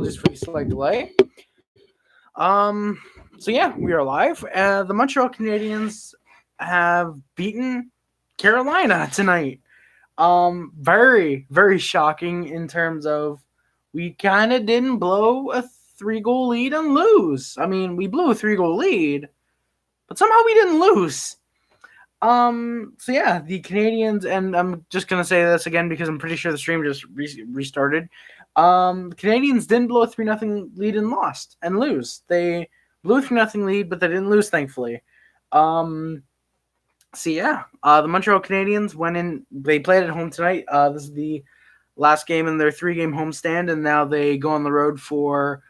Just for a slight delay. So yeah, we are live. The Montreal Canadiens have beaten Carolina tonight. Very shocking in terms of we kind of didn't blow a 3-goal lead and lose. I mean, we blew a 3-goal lead, but somehow we didn't lose. So yeah, the Canadiens, and I'm just gonna say this again because I'm pretty sure the stream just restarted. The Canadiens didn't blow a 3-0 lead and lost and lose. They blew a 3-0 lead, but they didn't lose, thankfully. So yeah, the Montreal Canadiens went in. They played at home tonight. This is the last game in their 3-game homestand, and now they go on the road for,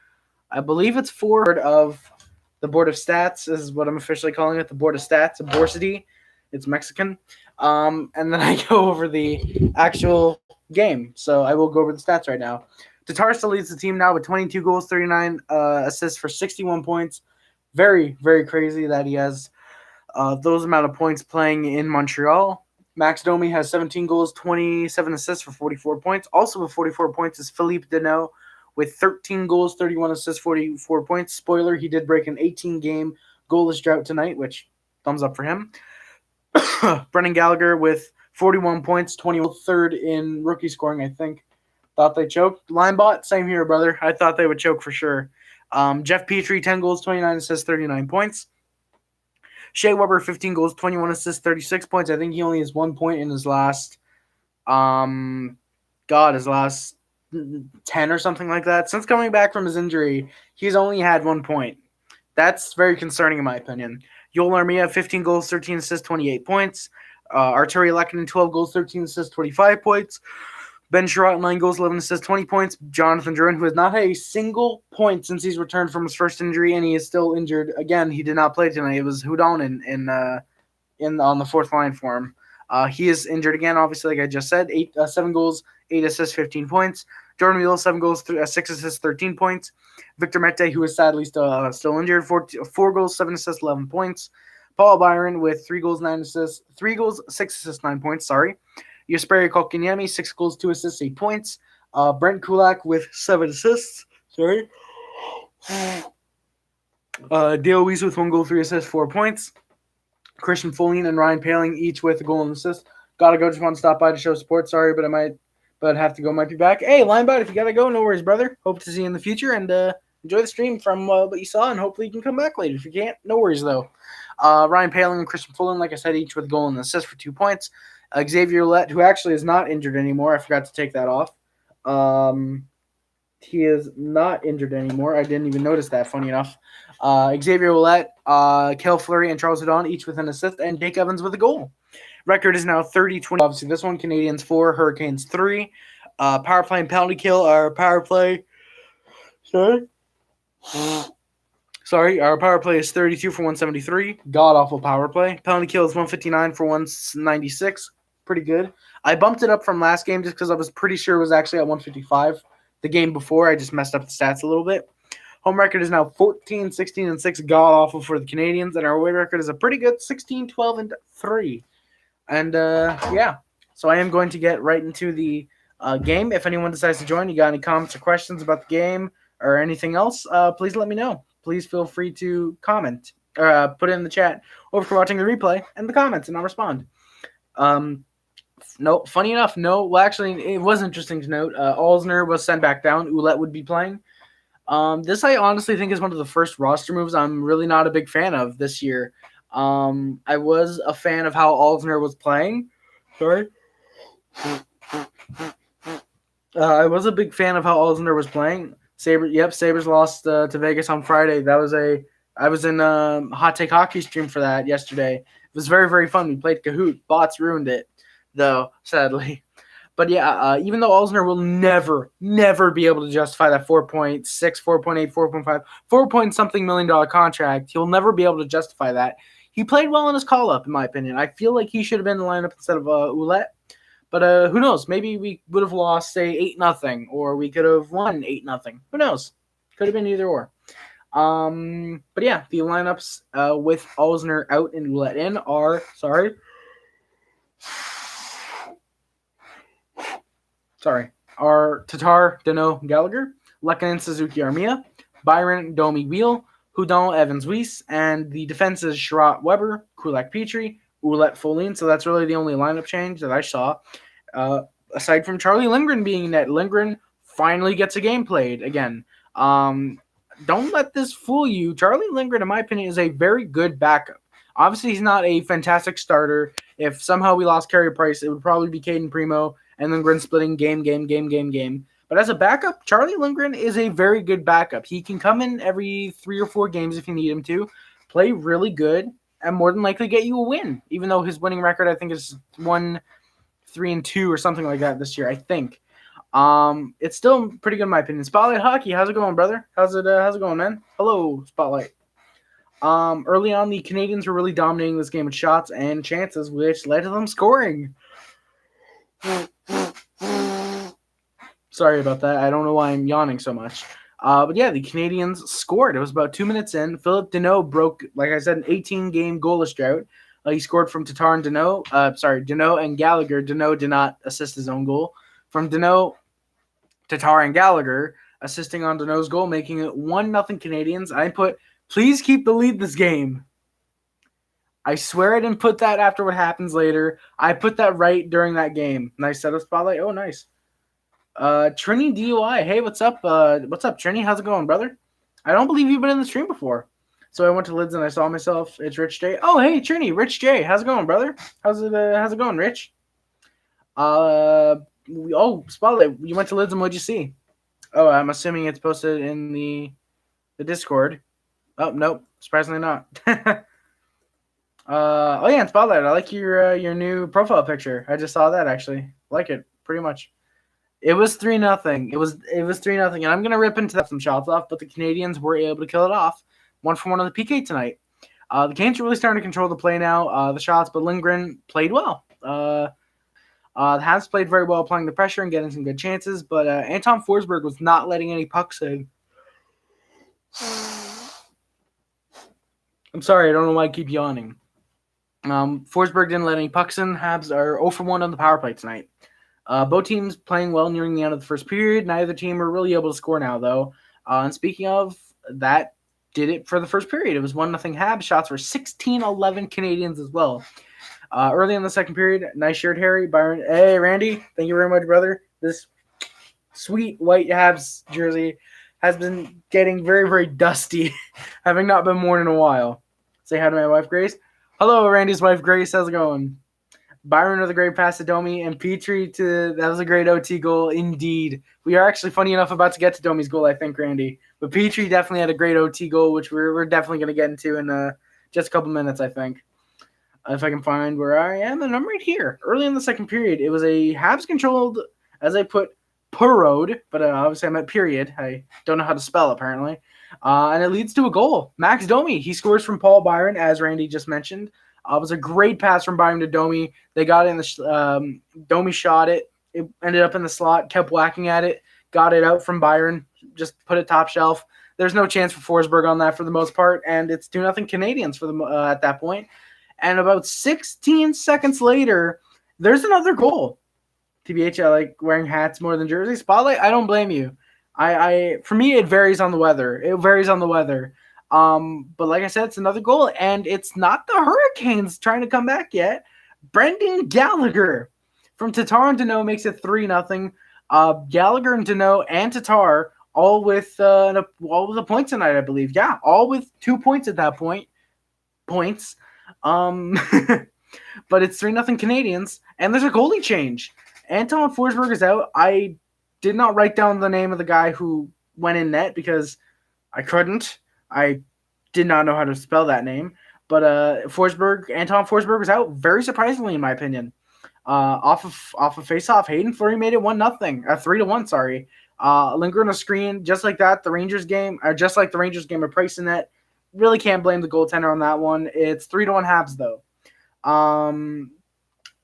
I believe it's of the Board of Stats is what I'm officially calling it. The Board of Stats, a Borsity. It's Mexican. And then I go over the actual game. So I will go over the stats right now. Tatar still leads the team now with 22 goals, 39 assists for 61 points. Very, very crazy that he has those amount of points playing in Montreal. Max Domi has 17 goals, 27 assists for 44 points. Also with 44 points is Phillip Danault with 13 goals, 31 assists, 44 points. Spoiler, he did break an 18-game goalless drought tonight, which thumbs up for him. Brendan Gallagher with 41 points, 23rd in rookie scoring, I think. Thought they choked. Linebot, same here, brother. I thought they would choke for sure. Jeff Petry, 10 goals, 29 assists, 39 points. Shea Weber, 15 goals, 21 assists, 36 points. I think he only has 1 point in his last, his last 10 or something like that. Since coming back from his injury, he's only had 1 point. That's very concerning in my opinion. Yoel Armia, 15 goals, 13 assists, 28 points. Arturi Lehkonen, 12 goals, 13 assists, 25 points. Ben Sherratt, 9 goals, 11 assists, 20 points. Jonathan Drouin, who has not had a single point since he's returned from his first injury, and he is still injured. Again, he did not play tonight. It was Hudon on the fourth line for him. He is injured again, obviously, like I just said. 7 goals, 8 assists, 15 points. Jordan Wheel, 7 goals, 6 assists, 13 points. Victor Mete, who is sadly still injured, 4 goals, 7 assists, 11 points. Paul Byron with 3 goals, 6 assists, 9 points. Sorry. Jesperi Kotkaniemi, 6 goals, 2 assists, 8 points. Brent Kulak with 7 assists. Sorry. Dale Weiss with 1 goal, 3 assists, 4 points. Christian Folien and Ryan Paling each with a goal and assist. Gotta go. Just want to stop by to show support. Sorry, but have to go. Might be back. Hey, Linebot, if you gotta go, no worries, brother. Hope to see you in the future and enjoy the stream from what you saw, and hopefully you can come back later. If you can't, no worries though. Ryan Paling and Christian Folien, like I said, each with a goal and assist for 2 points. Xavier Ouellet, who actually is not injured anymore. I forgot to take that off. He is not injured anymore. I didn't even notice that, funny enough. Xavier Ouellet, Cale Fleury, and Charles Hudon, each with an assist, and Jake Evans with a goal. Record is now 30-20. Obviously, this one, Canadiens 4, Hurricanes 3. Power play and penalty kill. Our power play... Our power play is 32 for 173. God-awful power play. Penalty kill is 159 for 196. Pretty good. I bumped it up from last game just because I was pretty sure it was actually at 155. The game before, I just messed up the stats a little bit. Home record is now 14, 16, and 6. God-awful for the Canadiens. And our away record is a pretty good 16, 12, and 3. And, yeah. So I am going to get right into the game. If anyone decides to join, you got any comments or questions about the game or anything else, please let me know. Please feel free to comment or put it in the chat, or if you're watching the replay, in the comments, and I'll respond. No, funny enough, no. Well, actually, it was interesting to note. Alzner was sent back down. Ouellet would be playing. This I honestly think is one of the first roster moves I'm really not a big fan of this year. I was a fan of how Alzner was playing. Sorry. I was a big fan of how Alzner was playing. Sabres lost to Vegas on Friday. I was in Hot Take Hockey stream for that yesterday. It was very, very fun. We played Kahoot. Bots ruined it, though, sadly. But yeah, even though Alzner will never be able to justify that 4.6, 4.8, 4.5, 4-point-something million contract, he'll never be able to justify that. He played well in his call-up, in my opinion. I feel like he should have been in the lineup instead of Ouellet. But who knows? Maybe we would have lost, say, 8-0, or we could have won 8-0. Who knows? Could have been either or. But yeah, the lineups with Alzner out and Ouellet in are, are Tatar, Danault, Gallagher. Lekanen, Suzuki, Armia, Byron, Domi, Wheel, Hudon, Evans, Weiss, and the defense is Sherratt, Weber, Kulak, Petry, Ouellette, Folin. So that's really the only lineup change that I saw. Aside from Charlie Lindgren being net, Lindgren finally gets a game played again. Don't let this fool you. Charlie Lindgren, in my opinion, is a very good backup. Obviously, he's not a fantastic starter. If somehow we lost Carey Price, it would probably be Caden Primo and Lindgren splitting game. But as a backup, Charlie Lindgren is a very good backup. He can come in every 3 or 4 games if you need him to, play really good, and more than likely get you a win. Even though his winning record, I think, is 1-3-2 or something like that this year, I think. It's still pretty good in my opinion. Spotlight Hockey, how's it going, brother? How's it going, man? Hello, Spotlight. Early on, the Canadiens were really dominating this game with shots and chances, which led to them scoring. Sorry about that. I don't know why I'm yawning so much. But yeah, the Canadiens scored. It was about 2 minutes in. Phillip Danault broke, like I said, an 18-game goalless drought. He scored from Tatar and Danault. Danault and Gallagher. Danault did not assist his own goal. From Danault, Tatar and Gallagher assisting on Danault's goal, making it 1-0 Canadiens. I put, please keep the lead this game. I swear I didn't put that after what happens later. I put that right during that game. Nice setup, Spotlight. Oh, nice. Trini DUI. Hey, what's up? What's up, Trini? How's it going, brother? I don't believe you've been in the stream before. So I went to Lids and I saw myself. It's Rich J. Oh, hey, Trini, Rich J. How's it going, brother? How's it going, Rich? Spotlight. You went to Lids and what'd you see? Oh, I'm assuming it's posted in the Discord. Oh, nope. Surprisingly not. Oh yeah, and Spotlight. I like your new profile picture. I just saw that actually. I like it pretty much. It was 3-0. It was 3-0, and I'm gonna rip into some shots off, but the Canadiens were able to kill it off. 1-for-1 on the PK tonight. The Canes are really starting to control the play now. The shots, but Lindgren played well. The Habs played very well, applying the pressure and getting some good chances, but Anton Forsberg was not letting any pucks in. I'm sorry, I don't know why I keep yawning. Forsberg didn't let any pucks in. Habs are 0-for-1 on the power play tonight. Both teams playing well nearing the end of the first period. Neither team are really able to score now, though. And speaking of, that did it for the first period. It was 1-0 Habs. Shots were 16-11 Canadiens as well. Early in the second period, nice shirt, Harry. Byron. Hey, Randy. Thank you very much, brother. This sweet white Habs jersey has been getting very, very dusty, having not been worn in a while. Say hi to my wife, Grace. Hello, Randy's wife, Grace. How's it going? Byron with a great pass to Domi, and Petry that was a great OT goal indeed. We are actually, funny enough, about to get to Domi's goal, I think, Randy. But Petry definitely had a great OT goal, which we're definitely going to get into in just a couple minutes, I think. If I can find where I am, and I'm right here. Early in the second period, it was a Habs-controlled, as I put, Perode, but obviously I meant period. I don't know how to spell, apparently. And it leads to a goal. Max Domi, he scores from Paul Byron, as Randy just mentioned. It was a great pass from Byron to Domi. They got it in the Domi shot it. It ended up in the slot, kept whacking at it, got it out from Byron, just put it top shelf. There's no chance for Forsberg on that for the most part, and it's 2-0 Canadiens for the at that point. And about 16 seconds later, there's another goal. TBH, I like wearing hats more than jerseys. Spotlight, I don't blame you. For me, it varies on the weather. But like I said, it's another goal, and it's not the Hurricanes trying to come back yet. Brendan Gallagher from Tatar and Danault makes it 3-0. Gallagher and Danault and Tatar all with a point tonight, I believe. Yeah, all with 2 points at that point. Points. But it's 3-0 Canadiens, and there's a goalie change. Anton Forsberg is out. I did not write down the name of the guy who went in net because I couldn't. I did not know how to spell that name. But Anton Forsberg was out, very surprisingly, in my opinion. Off of face-off, Hayden Fleury made it 1-0. 3-1, sorry. Lindgren on a screen, just like that. The Rangers game of Price in net. Really can't blame the goaltender on that one. It's 3-1 Habs, though.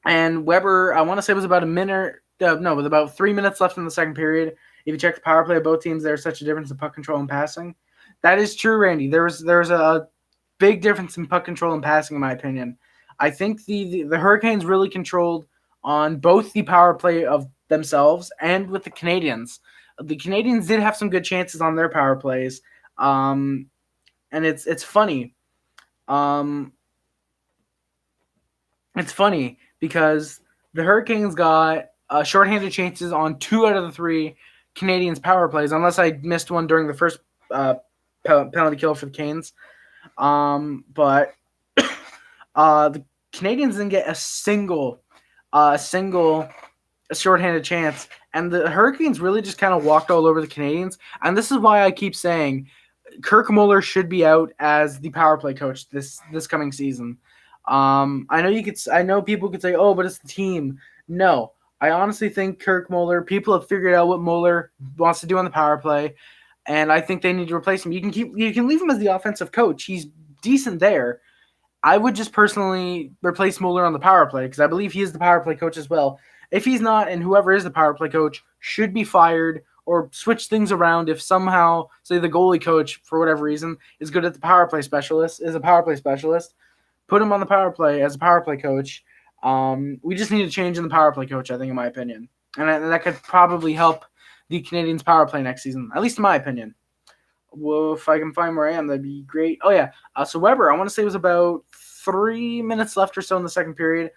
And Weber, I want to say it was about with about 3 minutes left in the second period. If you check the power play of both teams, there's such a difference in puck control and passing. That is true, Randy. There's a big difference in puck control and passing, in my opinion. I think the Hurricanes really controlled on both the power play of themselves and with the Canadiens. The Canadiens did have some good chances on their power plays, and it's funny. It's funny because the Hurricanes got shorthanded chances on 2 out of the 3 Canadiens power plays, unless I missed one during the first penalty kill for the Canes. But the Canadiens didn't get a single shorthanded chance, and the Hurricanes really just kind of walked all over the Canadiens. And this is why I keep saying Kirk Muller should be out as the power play coach this coming season. I know people could say, "Oh, but it's the team." No, I honestly think Kirk Muller. People have figured out what Muller wants to do on the power play, and I think they need to replace him. You can leave him as the offensive coach. He's decent there. I would just personally replace Muller on the power play because I believe he is the power play coach as well. If he's not, and whoever is the power play coach should be fired or switch things around if somehow, say the goalie coach, for whatever reason, is good at the power play specialist, is a power play specialist, put him on the power play as a power play coach. We just need a change in the power play coach, I think, in my opinion. And that could probably help the Canadiens' power play next season, at least in my opinion. Well, if I can find where I am, that'd be great. Oh, yeah. So Weber, I want to say it was about 3 minutes left or so in the second period.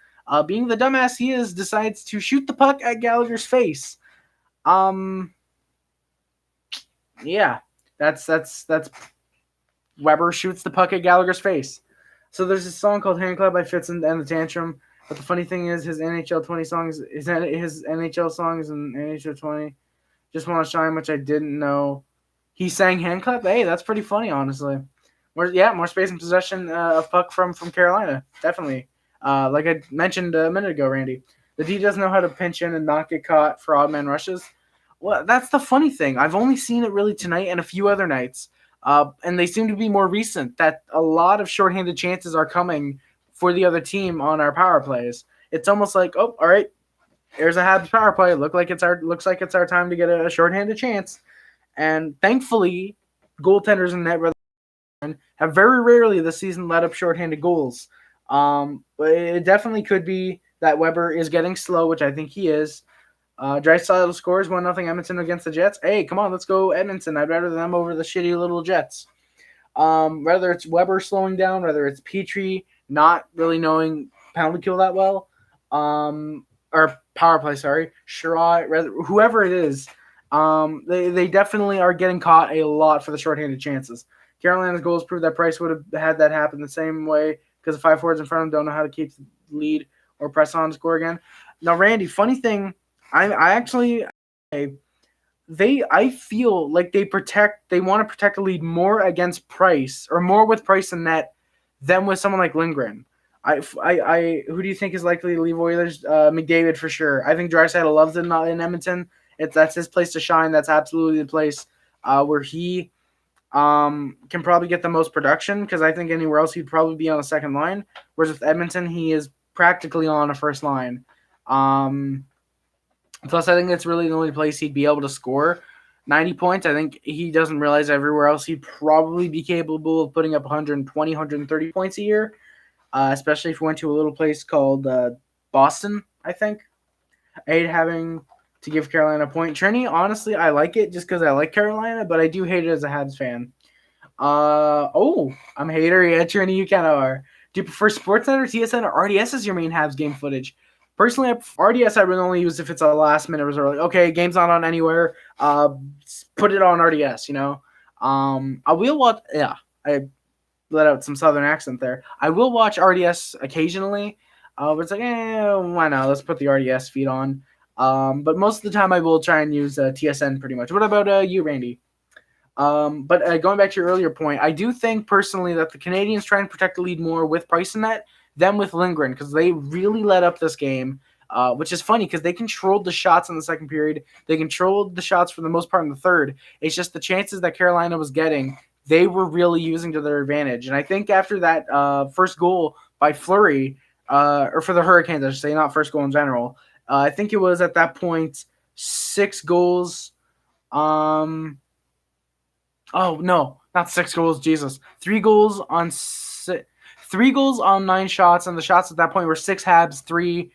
Being the dumbass he is, decides to shoot the puck at Gallagher's face. Yeah, that's Weber shoots the puck at Gallagher's face. So there's this song called "Hand Clap" by Fitz and the Tantrum. But the funny thing is, his NHL 20 songs, his NHL songs in NHL 20, "Just Want to Shine," which I didn't know. He sang "Hand Clap." Hey, that's pretty funny, honestly. More space and possession of puck from Carolina, definitely. Like I mentioned a minute ago, Randy, the D doesn't know how to pinch in and not get caught for odd man rushes. Well, that's the funny thing. I've only seen it really tonight and a few other nights, and they seem to be more recent. That a lot of shorthanded chances are coming for the other team on our power plays. It's almost like, oh, all right, here's a Habs power play. Looks like it's our time to get a shorthanded chance. And thankfully, goaltenders in net have very rarely this season let up shorthanded goals. But it definitely could be that Weber is getting slow, which I think he is. Draisaitl scores 1-0 Edmonton against the Jets. Hey, come on, let's go Edmonton. I'd rather them over the shitty little Jets. Whether it's Weber slowing down, whether it's Petry not really knowing penalty kill that well, or power play, sorry, Sherrod, whoever it is, they definitely are getting caught a lot for the shorthanded chances. Carolina's goals prove that Price would have had that happen the same way because the 5 forwards in front of him don't know how to keep the lead or press on to score again. Now, Randy, funny thing, I feel like they want to protect the lead more against Price or more with Price in net than with someone like Lindgren. Who do you think is likely to leave Oilers? McDavid for sure. I think Draisaitl loves it in Edmonton. That's his place to shine. That's absolutely the place where he can probably get the most production because I think anywhere else he'd probably be on a second line. Whereas with Edmonton, he is practically on a first line. Plus, I think it's really the only place he'd be able to score 90 points. I think he doesn't realize everywhere else he'd probably be capable of putting up 120, 130 points a year, especially if we went to a little place called Boston, I think. I hate having to give Carolina a point. Trini, honestly, I like it just because I like Carolina, but I do hate it as a Habs fan. I'm a hater. Yeah, Trini, you kind of are. Do you prefer Sportsnet or TSN or RDS as your main Habs game footage? Personally, RDS I really only use if it's a last minute result. Like, okay, game's not on anywhere. Put it on RDS. I will watch. Yeah, I let out some southern accent there. I will watch RDS occasionally. But it's like, why not? Let's put the RDS feed on. But most of the time, I will try and use TSN pretty much. What about you, Randy? But going back to your earlier point, I do think personally that the Canadiens try and protect the lead more with Price in net than with Lindgren because they really let up this game, which is funny because they controlled the shots in the second period. They controlled the shots for the most part in the third. It's just the chances that Carolina was getting, they were really using to their advantage. And I think after that first goal by Fleury, or for the Hurricanes, I should say, not first goal in general, I think it was at that point 6 goals. Oh, no, not 6 goals. Jesus. 3 goals on 3 goals on 9 shots, and the shots at that point were 6 Habs, 3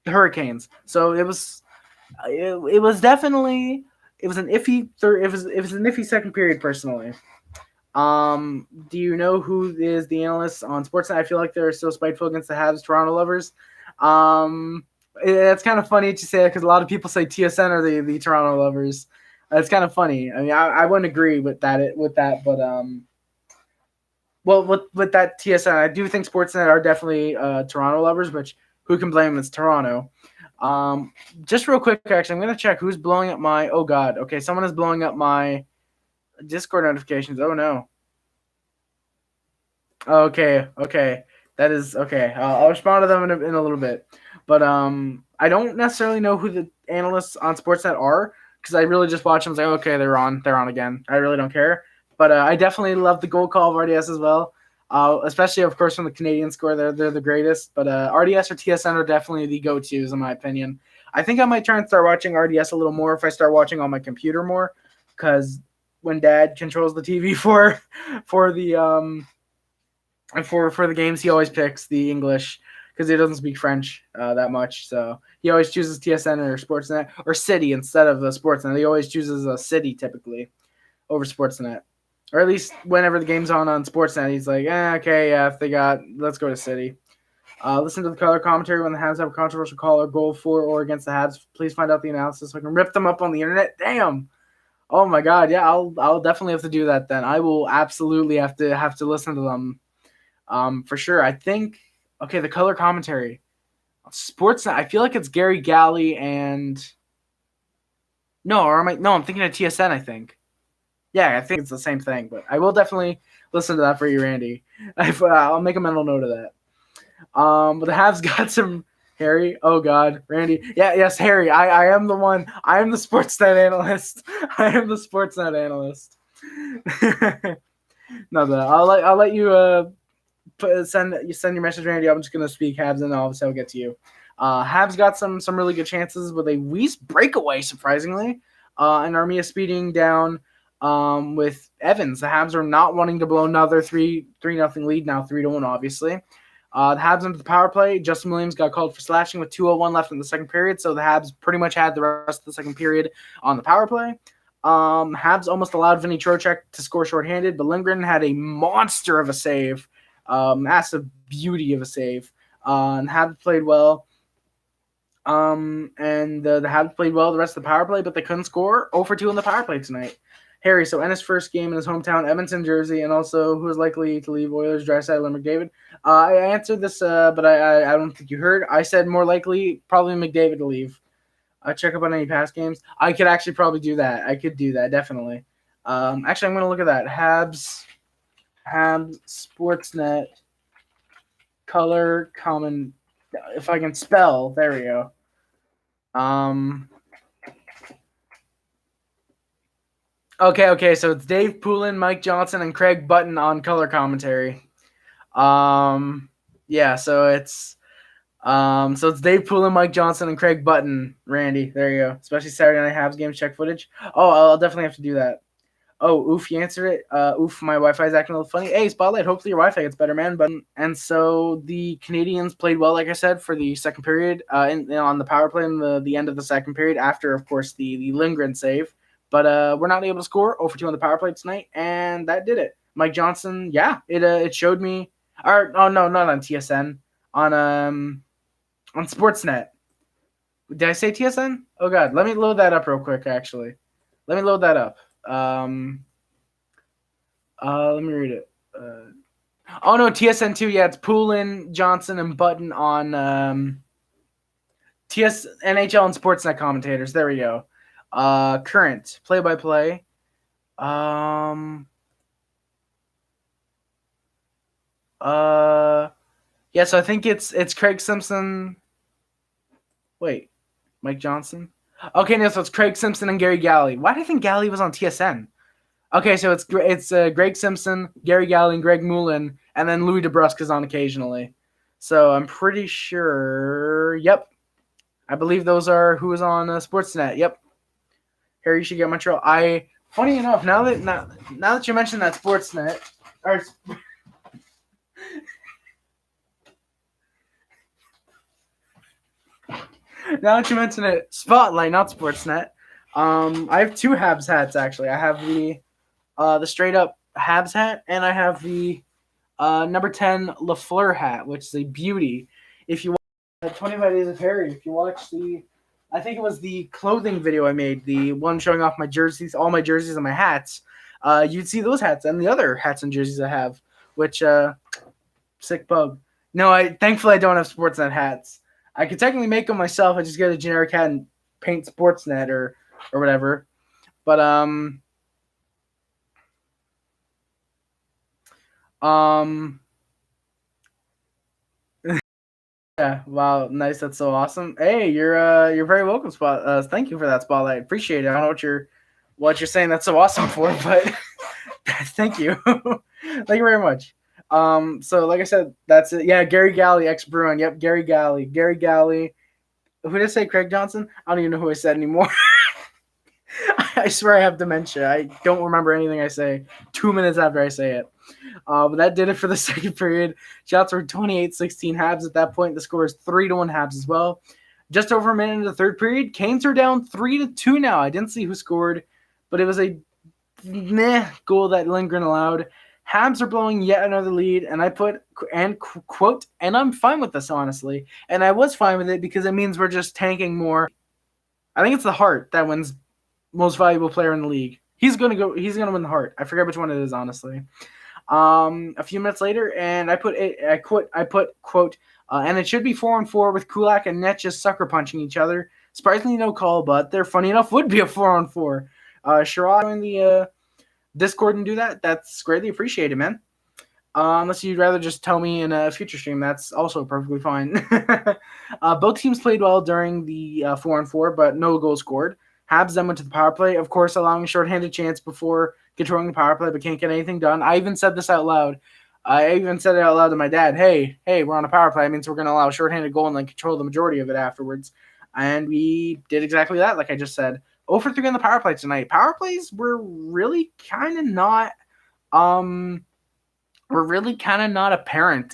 Hurricanes. So it was It was definitely it was an iffy third. It was an iffy second period personally. Do you know who is the analyst on Sportsnet? I feel like they're so spiteful against the Habs Toronto lovers. Um, it's kind of funny to say that because a lot of people say TSN are the Toronto lovers. It's kind of funny. I mean, I wouldn't agree with that, but well, with that TSN, I do think Sportsnet are definitely Toronto lovers, which who can blame them? It's Toronto. Um, just real quick, actually, I'm gonna check who's blowing up my. Oh God, okay, someone is blowing up my Discord notifications. Oh no. Okay. That is okay. I'll respond to them in a little bit, but I don't necessarily know who the analysts on Sportsnet are because I really just watch them. Like, okay, they're on again. I really don't care, but I definitely love the goal call of RDS as well. Especially of course when the Canadians score, they're the greatest. But RDS or TSN are definitely the go-tos in my opinion. I think I might try and start watching RDS a little more if I start watching on my computer more, because when Dad controls the TV for the and for the games, he always picks the English because he doesn't speak French that much. So he always chooses TSN or Sportsnet or City instead of Sportsnet. He always chooses a City typically over Sportsnet, or at least whenever the game's on Sportsnet, he's like, okay, yeah, if they got, let's go to City. Listen to the color commentary when the Habs have a controversial call or goal for or against the Habs. Please find out the analysis so I can rip them up on the internet. Damn. Oh my God. Yeah, I'll definitely have to do that then. I will absolutely have to listen to them. For sure. I think okay, the color commentary. Sportsnet, I feel like it's Gary Galley and no, or am I no, I'm thinking of TSN, I think. Yeah, I think it's the same thing, but I will definitely listen to that for you, Randy. I'll make a mental note of that. But the Habs got some Harry. Oh God, Randy. Yeah, yes, Harry. I am the one. I am the Sportsnet analyst. I am the Sportsnet analyst. No, I'll let you send your message, Randy. I'm just gonna speak Habs, and obviously I'll get to you. Habs got some really good chances with a Weiss breakaway, surprisingly, and Armia speeding down with Evans. The Habs are not wanting to blow another 3-0 lead now, 3-1, obviously. The Habs into the power play. Justin Williams got called for slashing with 2:01 left in the second period, so the Habs pretty much had the rest of the second period on the power play. Habs almost allowed Vinny Trocheck to score shorthanded, but Lindgren had a monster of a save. Massive beauty of a save. And Habs played well. And the Habs played well the rest of the power play, but they couldn't score. 0 for 2 in the power play tonight. Harry, so Ennis' first game in his hometown, Edmonton, Jersey, and also who is likely to leave Oilers, Draisaitl, and McDavid. I answered this, but I don't think you heard. I said more likely probably McDavid to leave. Check up on any past games. I could actually probably do that. I could do that, definitely. Actually, I'm going to look at that. Habs Sportsnet color common. If I can spell, there we go. Okay. So it's Dave Poulin, Mike Johnson, and Craig Button on color commentary. Yeah. So it's Dave Poulin, Mike Johnson, and Craig Button. Randy, there you go. Especially Saturday Night Habs games check footage. Oh, I'll definitely have to do that. Oh, oof, you answered it. Oof, my Wi-Fi is acting a little funny. Hey, Spotlight, hopefully your Wi-Fi gets better, man. But and so the Canadians played well, like I said, for the second period, on the power play in the end of the second period, after, of course, the Lindgren save. But we're not able to score 0 for 2 on the power play tonight, and that did it. Mike Johnson, yeah, it showed me. Or oh no, not on TSN, on Sportsnet. Did I say TSN? Oh God, let me load that up real quick. Actually, let me load that up. Let me read it. Oh no, TSN2. Yeah, it's Poulin, Johnson, and Button on NHL and Sportsnet commentators. There we go. Current play-by-play. Yeah, so I think it's Craig Simpson. Wait, Mike Johnson. Okay, no, so it's Craig Simpson and Gary Galley. Why do I think Galley was on TSN? Okay, so it's Greg Simpson, Gary Galley, and Greg Moulin, and then Louis DeBrusque is on occasionally. So I'm pretty sure. Yep, I believe those are who is on Sportsnet. Yep, Harry, you should get Montreal. Funny enough, now that you mentioned that Sportsnet, or Now that you mention it, Spotlight, not Sportsnet. I have two Habs hats actually. I have the straight up Habs hat, and I have the number 10 Lafleur hat, which is a beauty. If you watch 25 Days of Harry, if you watch I think it was the clothing video I made, the one showing off my jerseys, all my jerseys and my hats, you'd see those hats and the other hats and jerseys I have, which, sick bug. No, thankfully I don't have Sportsnet hats. I could technically make them myself. I just get a generic hat and paint Sportsnet or whatever. But yeah, wow, nice. That's so awesome. Hey, you're very welcome. Thank you for that spotlight. Appreciate it. I don't know what you're saying. That's so awesome for, but thank you, thank you very much. So like I said, that's it. Yeah, Gary Galley, ex-Bruin. Yep, Gary Galley. Gary Galley. Who did I say? Craig Johnson? I don't even know who I said anymore. I swear I have dementia. I don't remember anything I say 2 minutes after I say it. But that did it for the second period. Shots were 28-16 Habs at that point. The score is 3-1 Habs as well. Just over a minute into the third period, Canes are down 3-2 now. I didn't see who scored, but it was a meh goal that Lindgren allowed. Habs are blowing yet another lead, and I put, and quote, and I'm fine with this, honestly. And I was fine with it because it means we're just tanking more. I think it's the Hart that wins most valuable player in the league. He's gonna win the Hart. I forget which one it is, honestly. A few minutes later, and I put quote, and it should be 4-on-4 with Kulak and Net just sucker punching each other. Surprisingly, no call, but there, funny enough, would be a 4-on-4. Sherrod join the Discord and do that. That's greatly appreciated, man. Unless you'd rather just tell me in a future stream, that's also perfectly fine. Both teams played well during the 4-on-4, but no goals scored. Habs then went to the power play, of course, allowing a shorthanded chance before controlling the power play, but can't get anything done. I even said this out loud. I even said it out loud to my dad. Hey, we're on a power play. It means we're going to allow a shorthanded goal and then control the majority of it afterwards. And we did exactly that, like I just said. 0 for 3 on the power play tonight. Power plays were really kind of not apparent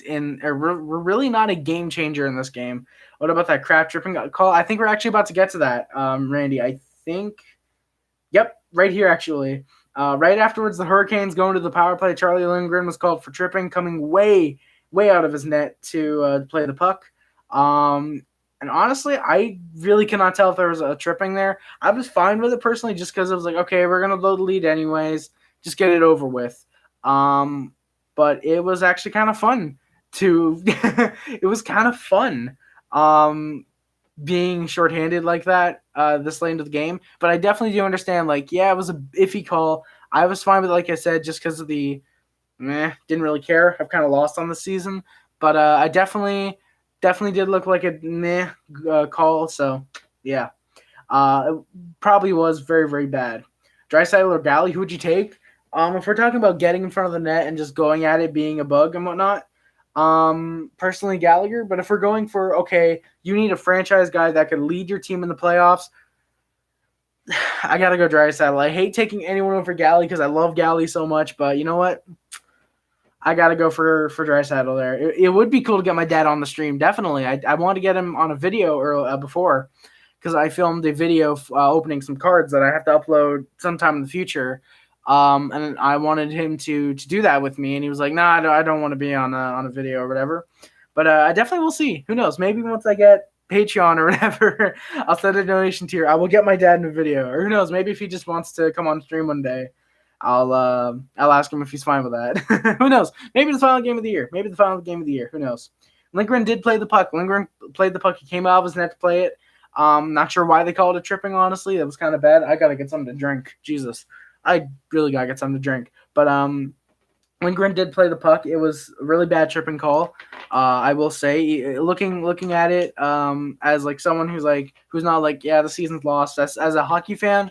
we're really not a game changer in this game. What about that crap tripping call? I think we're actually about to get to that, Randy. I think, yep, right here actually. Right afterwards, the Hurricanes going to the power play. Charlie Lindgren was called for tripping, coming way out of his net to play the puck. And honestly, I really cannot tell if there was a tripping there. I was fine with it personally, just because I was like, okay, we're gonna load the lead anyways, just get it over with. But it was actually kind of fun it was kind of fun being shorthanded like that this late into the game. But I definitely do understand, like, yeah, it was a iffy call. I was fine with it, like I said, just because of the didn't really care. I've kind of lost on the season. But I definitely did look like a call. So, yeah. It probably was very, very bad. Draisaitl or Galley, who would you take? If we're talking about getting in front of the net and just going at it, being a bug and whatnot, personally Gallagher. But if we're going for, okay, you need a franchise guy that could lead your team in the playoffs, I gotta go Draisaitl. I hate taking anyone over Galley because I love Galley so much, but you know what? I gotta go for Draisaitl there. It would be cool to get my dad on the stream, definitely. I want to get him on a video before, because I filmed a video opening some cards that I have to upload sometime in the future. And I wanted him to do that with me, and he was like, "Nah, I don't want to be on a video or whatever." But I definitely will see. Who knows? Maybe once I get Patreon or whatever, I'll send a donation tier. I will get my dad in a video, or who knows? Maybe if he just wants to come on stream one day, I'll ask him if he's fine with that. Who knows? Maybe the final game of the year. Who knows? Lindgren did play the puck. Lindgren played the puck. He came out of his net to play it. Not sure why they called it tripping, honestly. That was kind of bad. I got to get something to drink. Jesus. I really got to get something to drink. But Lindgren did play the puck. It was a really bad tripping call. I will say, looking at it as like someone who's not like, yeah, the season's lost. As a hockey fan,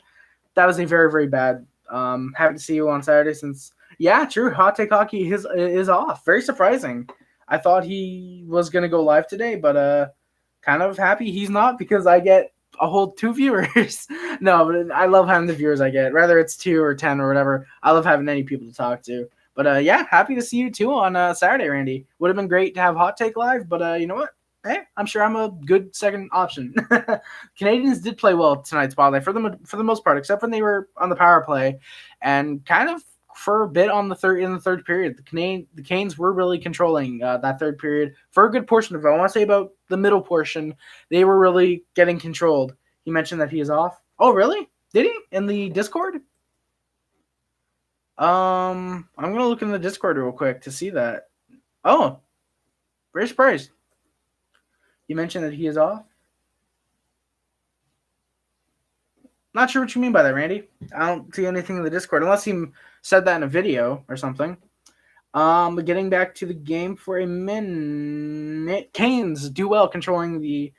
that was a very, very bad. Happy to see you on Saturday since, yeah, true. Hot Take Hockey is off. Very surprising. I thought he was going to go live today, but kind of happy he's not, because I get a whole 2 viewers. No, but I love having the viewers I get, whether it's 2 or 10 or whatever. I love having any people to talk to. But yeah, happy to see you too on Saturday, Randy. Would have been great to have Hot Take live, but you know what? I'm sure I'm a good second option. Canadians did play well tonight's spotlight for the most part, except when they were on the power play, and kind of for a bit on the third period. The Canes were really controlling that third period for a good portion of it. I want to say about the middle portion, they were really getting controlled. He mentioned that he is off. Oh, really? Did he in the Discord? I'm gonna look in the Discord real quick to see that. Oh, very surprised. You mentioned that he is off. Not sure what you mean by that, Randy. I don't see anything in the Discord unless he said that in a video or something. But getting back to the game for a minute, Canes do well controlling the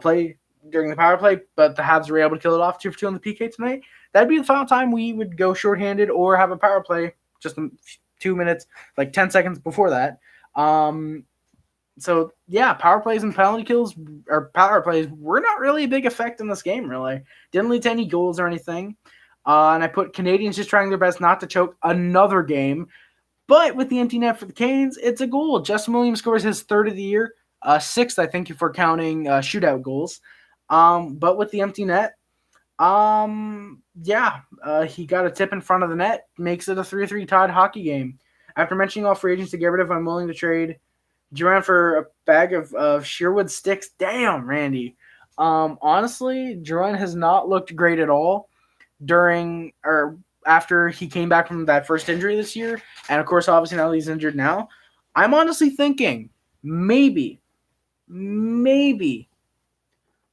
play during the power play, but the Habs were able to kill it off 2-for-2 on the PK tonight. That'd be the final time we would go shorthanded or have a power play just 2 minutes, like 10 seconds before that. So yeah, power plays and penalty kills or power plays were not really a big effect in this game. Really, didn't lead to any goals or anything. And I put Canadians just trying their best not to choke another game. But with the empty net for the Canes, it's a goal. Justin Williams scores his third of the year, sixth, I think, if we're counting shootout goals. But with the empty net, he got a tip in front of the net, makes it a 3-3 tied hockey game. After mentioning all free agents to get rid of, I'm willing to trade Duran for a bag of Sherwood sticks. Damn, Randy. Honestly, Duran has not looked great at all during or after he came back from that first injury this year. And of course, obviously now he's injured now. I'm honestly thinking maybe,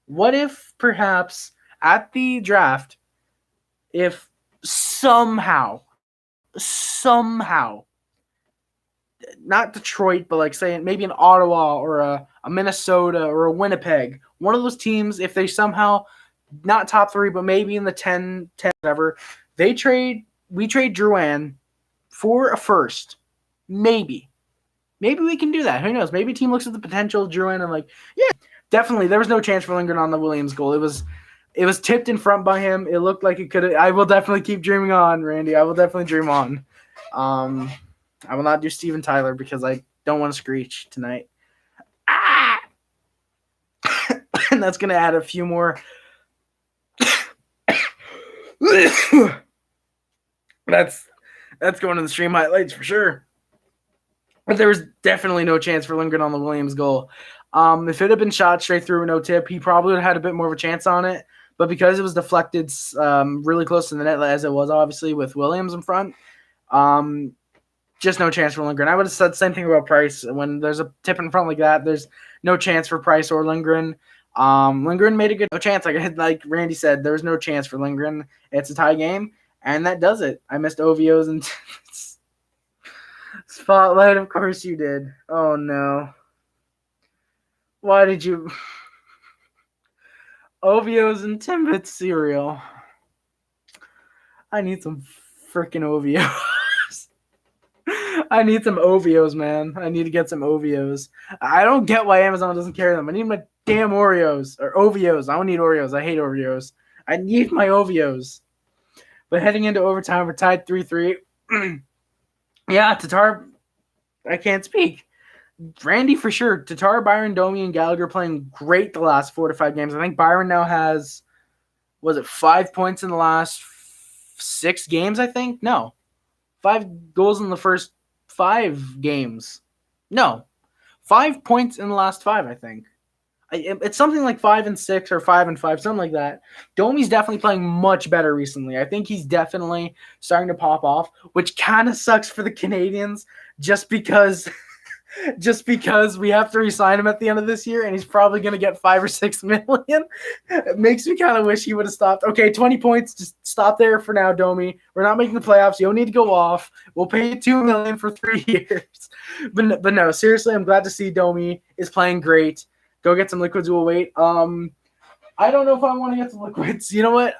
what if perhaps at the draft, if somehow, not Detroit, but like saying maybe an Ottawa or a Minnesota or a Winnipeg, one of those teams, if they somehow not top 3, but maybe in the 10 whatever, we trade Drouin for a first. Maybe we can do that. Who knows? Maybe a team looks at the potential of Drouin and like, yeah, definitely. There was no chance for Lindgren on the Williams goal. It was tipped in front by him. It looked like it could. I will definitely keep dreaming on, Randy. I will definitely dream on. I will not do Steven Tyler because I don't want to screech tonight. And that's going to add a few more. That's going to the stream highlights for sure. But there was definitely no chance for Lindgren on the Williams goal. If it had been shot straight through no tip, he probably would have had a bit more of a chance on it. But because it was deflected really close to the net, as it was obviously with Williams in front, just no chance for Lindgren. I would have said the same thing about Price. When there's a tip in front like that, there's no chance for Price or Lindgren. Lindgren made a good chance. Like Randy said, there's no chance for Lindgren. It's a tie game, and that does it. I missed OVOs and Spotlight. Of course you did. Oh no. Why did you? OVOs and Timbits cereal. I need some freaking OVOs. I need some OVOs, man. I need to get some OVOs. I don't get why Amazon doesn't carry them. I need my damn Oreos or OVOs. I don't need Oreos. I hate Oreos. I need my OVOs. But heading into overtime, we're tied 3-3. Yeah, Tatar. I can't speak. Randy for sure. Tatar, Byron, Domi, and Gallagher playing great the last 4 to 5 games. I think Byron now has, 5 points in the last 6 games, I think? No. 5 goals in the first 5 games. No. 5 points in the last 5, I think. It's something like 5 and 6 or 5 and 5, something like that. Domi's definitely playing much better recently. I think he's definitely starting to pop off, which kind of sucks for the Canadians just because we have to re-sign him at the end of this year and he's probably going to get 5 or 6 million. It makes me kind of wish he would have stopped. Okay, 20 points. Just stop there for now, Domi. We're not making the playoffs. You don't need to go off. We'll pay you $2 million for 3 years. But no, seriously, I'm glad to see Domi is playing great. Go get some liquids. We'll wait. I don't know if I want to get some liquids. You know what?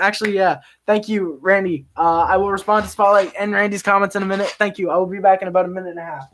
Actually, yeah. Thank you, Randy. I will respond to Spotlight and Randy's comments in a minute. Thank you. I will be back in about a minute and a half.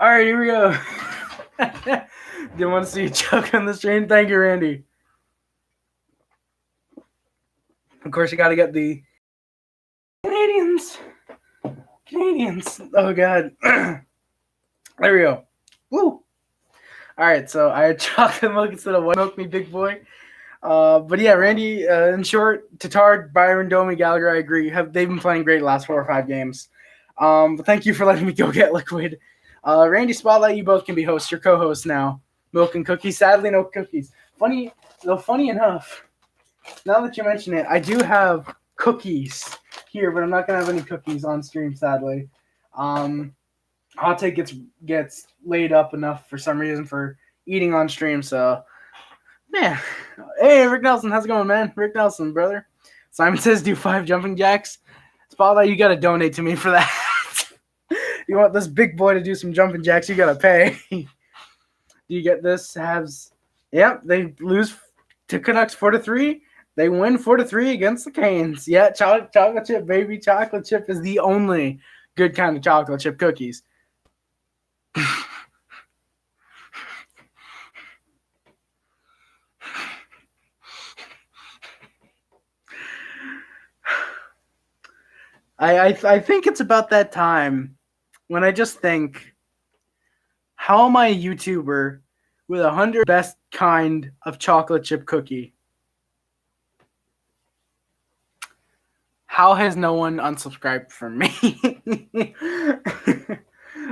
All right, here we go. Didn't want to see you choke on the stream. Thank you, Randy. Of course, you got to get the Canadiens. Oh, God. There we go. Woo. All right, so I had chocolate milk instead of white milk, me big boy. But yeah, Randy, in short, Tatar, Byron, Domi, Gallagher, I agree. They've been playing great the last 4 or 5 games. But thank you for letting me go get liquid. Randy, Spotlight, you both can be hosts. You're co-hosts now. Milk and cookies. Sadly, no cookies. Funny enough, now that you mention it, I do have cookies here, but I'm not going to have any cookies on stream, sadly. Hot Take gets laid up enough for some reason for eating on stream, so... Man. Hey, Rick Nelson, how's it going, man? Rick Nelson, brother. Simon says do 5 jumping jacks. Spotlight, you got to donate to me for that. You want this big boy to do some jumping jacks, you got to pay. Do you get this? Habs. Yep, they lose to Canucks 4-3. They win 4-3 against the Canes. Yeah, chocolate chip, baby. Chocolate chip is the only good kind of chocolate chip cookies. I think it's about that time when I just think, how am I a YouTuber with 100 best kind of chocolate chip cookie? How has no one unsubscribed from me?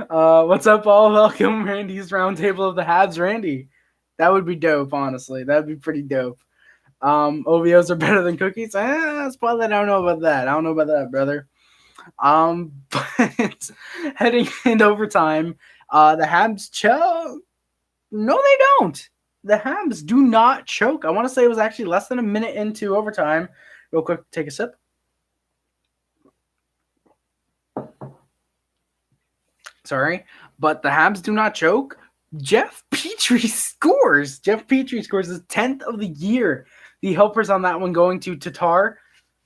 What's up, all? Welcome, Randy's Roundtable of the Habs. Randy, that would be dope, honestly. That would be pretty dope. OVOs are better than cookies? Spotlight, I don't know about that, brother. But heading into overtime, the Habs choke. No, they don't. The Habs do not choke. I want to say it was actually less than a minute into overtime. Real quick, take a sip. Sorry, but the Habs do not choke. Jeff Petry scores. Jeff Petry scores his 10th of the year. The helpers on that one going to Tatar.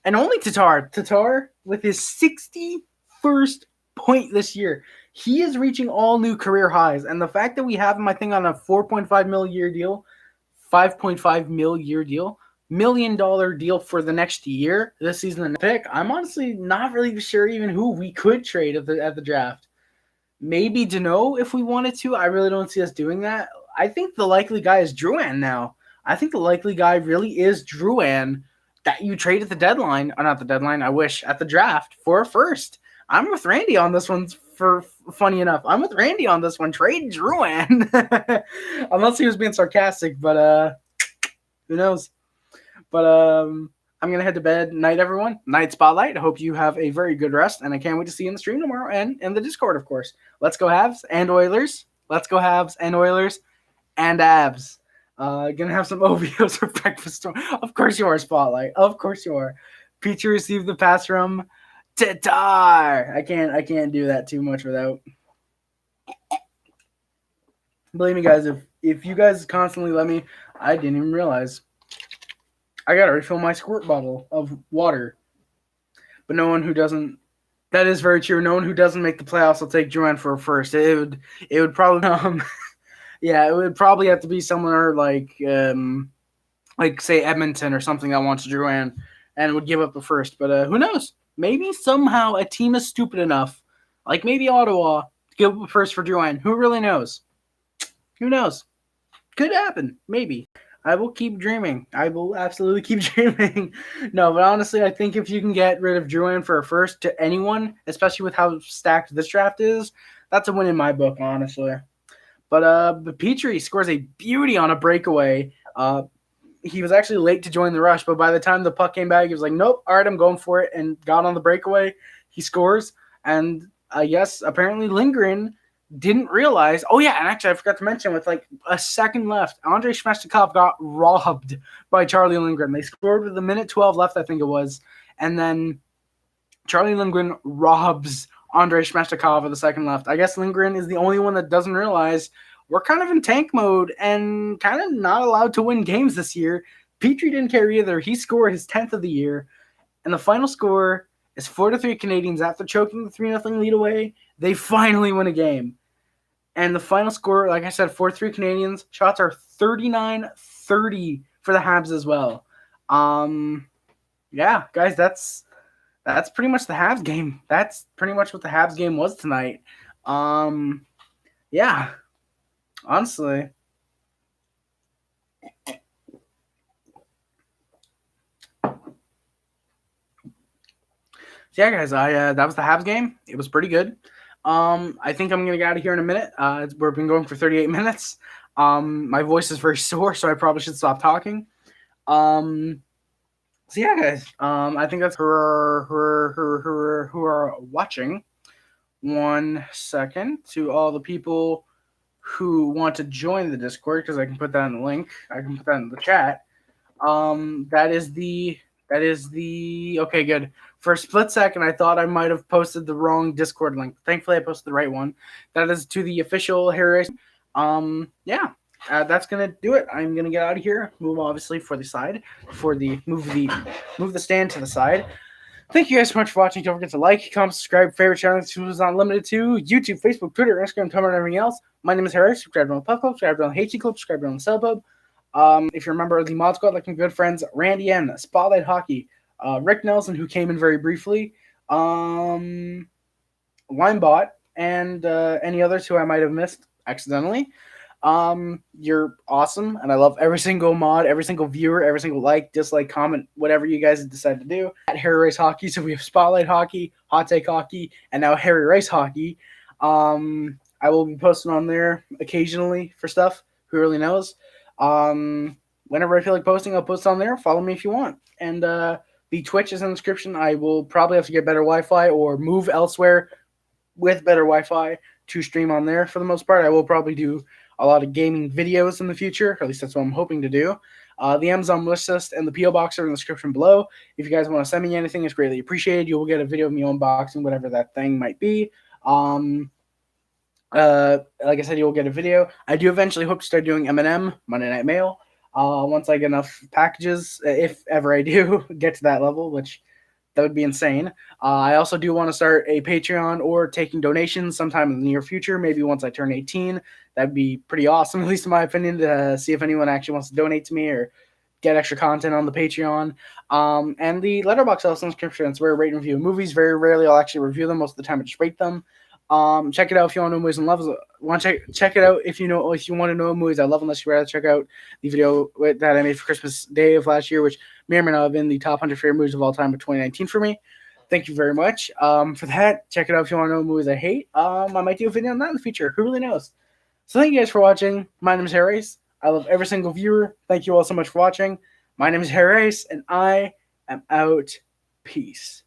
And only Tatar. Tatar with his 61st point this year. He is reaching all new career highs. And the fact that we have him, I think, on a $4.5 million year deal, $5.5 million year deal, $1 million deal for the next year, this season and pick, I'm honestly not really sure even who we could trade at the draft. Maybe Danault if we wanted to. I really don't see us doing that. I think the likely guy is Drouin now. I think the likely guy really is Drouin that you trade at the deadline. Or not the deadline, I wish. At the draft for a first. I'm with Randy on this one, for funny enough. I'm with Randy on this one. Trade Drouin. Unless he was being sarcastic, but who knows. But I'm going to head to bed. Night, everyone. Night, Spotlight. I hope you have a very good rest, and I can't wait to see you in the stream tomorrow and in the Discord, of course. Let's go Habs and Oilers. Let's go Habs and Oilers and Abs. Gonna have some OVOs for breakfast. Of course you are, Spotlight. Of course you are. Petry received the pass from Tatar. I can't do that too much without. Believe me, guys, if you guys constantly let me, I didn't even realize. I gotta refill my squirt bottle of water. But no one who doesn't, that is very true. No one who doesn't make the playoffs will take Drouin for a first. It would probably yeah, it would probably have to be somewhere like say Edmonton or something that wants Drouin and would give up a first. But who knows? Maybe somehow a team is stupid enough, like maybe Ottawa, to give up a first for Drouin. Who really knows? Who knows? Could happen. Maybe. I will keep dreaming. I will absolutely keep dreaming. No, but honestly, I think if you can get rid of Drouin for a first to anyone, especially with how stacked this draft is, that's a win in my book, honestly. But Petry scores a beauty on a breakaway. He was actually late to join the rush, but by the time the puck came back, he was like, nope, all right, I'm going for it, and got on the breakaway. He scores, and yes, apparently Lindgren didn't realize. Oh, yeah, and actually I forgot to mention, with like a second left, Andrei Svechnikov got robbed by Charlie Lindgren. They scored with a minute 12 left, I think it was, and then Charlie Lindgren robs Andrei Svechnikov with the second left. I guess Lindgren is the only one that doesn't realize we're kind of in tank mode and kind of not allowed to win games this year. Petry didn't care either. He scored his 10th of the year, and the final score is 4-3 Canadiens. After choking the 3-0 lead away, they finally win a game. And the final score, like I said, 4-3 Canadiens. Shots are 39-30 for the Habs as well. Yeah, guys, that's pretty much the Habs game. That's pretty much what the Habs game was tonight. Yeah, honestly. So yeah, guys, that was the Habs game. It was pretty good. I think I'm gonna get out of here in a minute. We've been going for 38 minutes. My voice is very sore, so I probably should stop talking. So yeah, guys. I think that's who are watching. 1 second to all the people who want to join the Discord, because I can put that in the link. I can put that in the chat. That is the okay, good. For a split second, I thought I might have posted the wrong Discord link. Thankfully, I posted the right one. That is to the official Harry. Yeah, that's gonna do it. I'm gonna get out of here. Move obviously for the side, move the stand to the side. Thank you guys so much for watching. Don't forget to like, comment, subscribe, favorite channel. This was not limited to YouTube, Facebook, Twitter, Instagram, Tumblr, and everything else. My name is Harry. Subscribe on the Puff Club, subscribe on the HC Club, subscribe on the Cell Pub. If you're a member of the Mod Squad, like my good friends Randy N, Spotlight Hockey, Rick Nelson, who came in very briefly, Limebot, and any others who I might have missed accidentally. You're awesome, and I love every single mod, every single viewer, every single like, dislike, comment, whatever you guys decide to do. At Harry Race Hockey, so we have Spotlight Hockey, Hot Take Hockey, and now Harry Race Hockey. I will be posting on there occasionally for stuff. Who really knows? Whenever I feel like posting, I'll post on there. Follow me if you want. And the Twitch is in the description. I will probably have to get better Wi-Fi or move elsewhere with better Wi-Fi to stream on there for the most part. I will probably do a lot of gaming videos in the future. Or at least that's what I'm hoping to do. The Amazon wish list and the P.O. Box are in the description below. If you guys want to send me anything, it's greatly appreciated. You will get a video of me unboxing whatever that thing might be. Like I said, you'll get a video. I do eventually hope to start doing M&M, Monday Night Mail, once I get enough packages, if ever I do get to that level, which that would be insane. I also do want to start a Patreon or taking donations sometime in the near future, maybe once I turn 18. That'd be pretty awesome, at least in my opinion, to see if anyone actually wants to donate to me or get extra content on the Patreon. And the Letterboxd also subscription. It's where I rate and review movies. Very rarely I'll actually review them. Most of the time I just rate them. Check it out if you want to know movies and love. Check it out if you want to know movies I love. Unless you rather check out the video that I made for Christmas Day of last year, which may or may not have been the top 100 favorite movies of all time of 2019 for me. Thank you very much for that. Check it out if you want to know movies I hate. I might do a video on that in the future. Who really knows? So thank you guys for watching. My name is Harry. I love every single viewer. Thank you all so much for watching. My name is Harry, and I am out. Peace.